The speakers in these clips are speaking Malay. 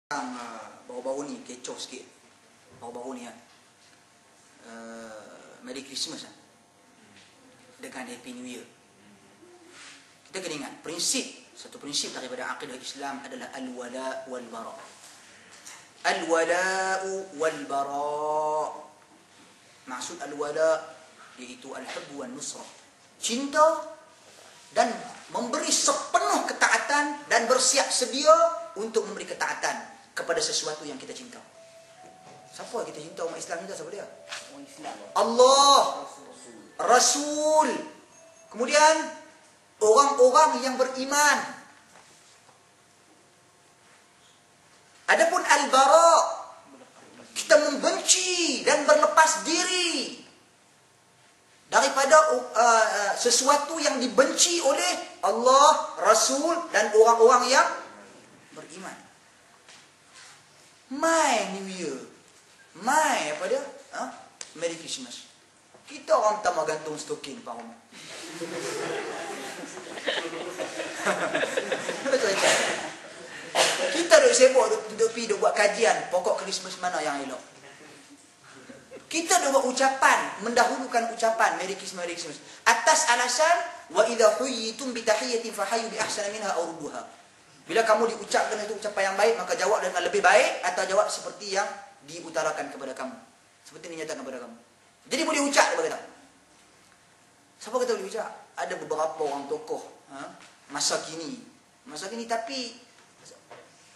Baru-baru ni kecoh sikit. Baru-baru ni Merry Christmas dengan Happy New Year. Kita kena ingat satu prinsip daripada akidah Islam adalah al-wala wal-bara. Al-wala'u wal-bara. Maksud al-wala iaitu al-hubb wan-nusrah. Cinta dan memberi sepenuh ketaatan dan bersiap sedia untuk memberi ketaatan kepada sesuatu yang kita cinta. Siapa kita cinta? Umat Islam cinta siapa dia? Umat Islam. Allah, Rasul. Kemudian orang-orang yang beriman. Adapun al-bara, kita membenci dan berlepas diri daripada sesuatu yang dibenci oleh Allah, Rasul dan orang-orang yang beriman. My New Year, my apa dia? Merry Christmas. Kita orang pertama gantung stokin Pak Umar. Kita duk sibuk duk pergi duk buat kajian pokok Christmas mana yang elok. Kita duk buat ucapan, mendahulukan ucapan Merry Christmas, Merry Christmas atas alasan wa idza huyitum bi tahiyatin fahayyu bi ahsana minha aw rudduha. Bila kamu diucapkan itu ucapan yang baik, maka jawab dengan lebih baik atau jawab seperti yang diutarakan kepada kamu. Seperti dinyatakan kepada kamu. Jadi boleh ucap, dia berkata. Siapa kata boleh ucap? Ada beberapa orang tokoh masa kini tapi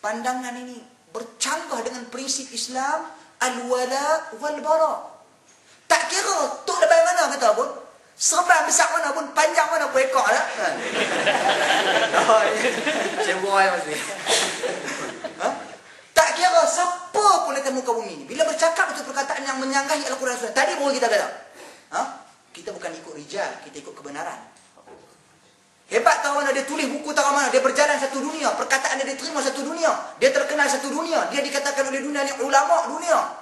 pandangan ini bercanggah dengan prinsip Islam al-wala wal-bara. Tak kira tok lebar mana kata pun, serban besar mana pun, panjang mana pun ekor dah. Ceboy mesti. Tak kira siapa pun atas muka bumi ni, bila bercakap itu perkataan yang menyanggahi Al-Quran Sunnah. Tadi baru kita kata, kita bukan ikut rijal, kita ikut kebenaran. Hebat tahu mana dia tulis buku tahu mana, dia berjalan satu dunia, perkataan dia diterima satu dunia, dia terkenal satu dunia, dia dikatakan oleh dunia ni ulama dunia.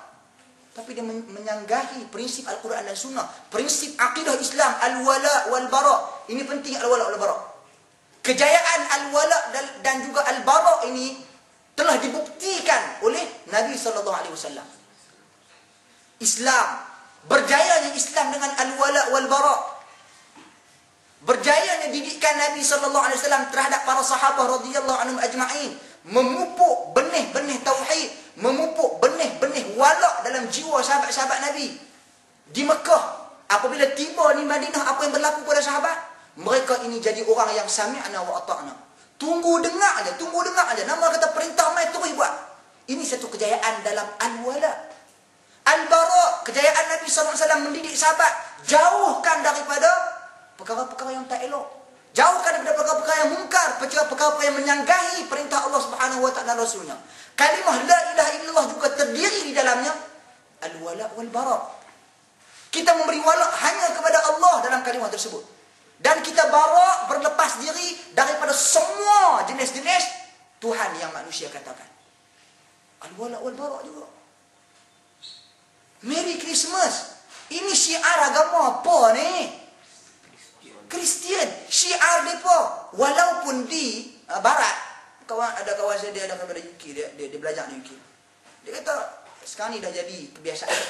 Tapi dia menyanggahi prinsip Al-Quran dan Sunnah, prinsip akidah Islam al-wala wal-bara. Ini penting al-wala wal-bara. Kejayaan al-wala dan juga al-bara ini telah dibuktikan oleh Nabi SAW. Islam, berjayanya Islam dengan al-wala wal-bara, berjayanya didikan Nabi SAW terhadap para sahabat radhiyallahu anhum ajma'in, memupuk benih-benih tauhid, memupuk benih-benih wala dalam jiwa sahabat-sahabat Nabi di Mekah. Apabila tiba di Madinah, apa yang berlaku pada sahabat? Mereka ini jadi orang yang sami'na wa ata'na. Tunggu dengar aja. Nama kata perintah mai terus buat. Ini satu kejayaan dalam al-wala. Al-bara, kejayaan Nabi SAW mendidik sahabat, jauhkan daripada perkara-perkara yang tak elok. Jauhkan daripada perkara-perkara yang mungkar, perkara-perkara yang menyanggahi perintah Allah Subhanahu wa taala dan Rasulnya. Kalimah la ilaha illallah juga terdiri di dalamnya al-wala wal bara. Kita memberi wala hanya kepada Allah dalam kalimah tersebut. Dan kita bara, berlepas diri daripada semua jenis-jenis Tuhan yang manusia katakan. Al-wala wal bara juga. Merry Christmas. Ini syiar agama apa ni? Kristian, syiar mereka. Walaupun di barat, ada kawan saya, dia daripada UK, dia belajar di UK. Dia kata sekarang ni dah jadi kebiasaan.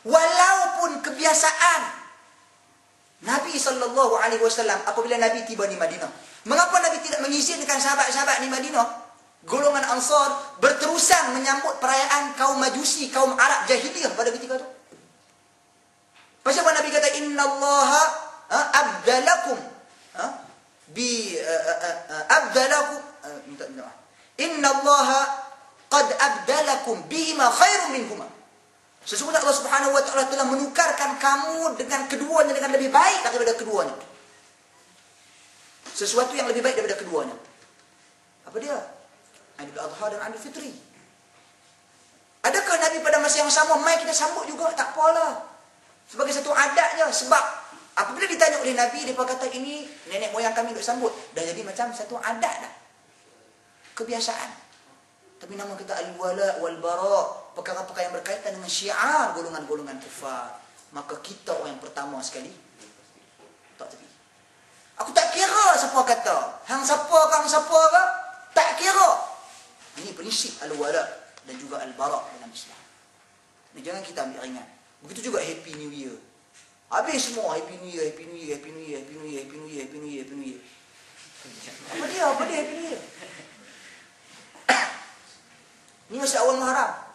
Walaupun kebiasaan Nabi SAW apabila Nabi tiba di Madinah, mengapa Nabi tidak mengizinkan sahabat-sahabat di Madinah, golongan Ansar, berterusan menyambut perayaan kaum Majusi, kaum Arab jahiliyah pada ketika itu? Pasal apa Nabi kata innallaha abdalakum abdalakum innallaha qad abdalakum bihima khairun minhuma. Sesungguhnya Allah Subhanahu wa taala telah menukarkan kamu dengan keduanya dengan lebih baik daripada keduanya. Sesuatu yang lebih baik daripada keduanya. Apa dia? Idul Adha dan Idul Fitri. Adakah Nabi pada masa yang sama mai kita sambut juga? Tak apalah. Sebagai satu adatnya. Sebab apabila ditanya oleh Nabi, dia kata ini nenek moyang kami duk sambut. Dah jadi macam satu adat dah. Kebiasaan. Tapi nama kita al-wala wal-bara, perkara-perkara yang berkaitan dengan syiar golongan-golongan kufar, maka kita orang yang pertama sekali tak tepi. Aku tak kira siapa kata, hang siapa ke, tak kira. Ini prinsip al-wala dan juga al-bara dalam Islam. Ini jangan kita ambil ringan. Begitu juga Happy New Year. Habis semua Happy New Year, Happy New Year, Happy New Year, Happy New Year, Happy New Year, Happy New Year, Happy New Year. Apa dia Happy New Year? Ini masih awal Muharram.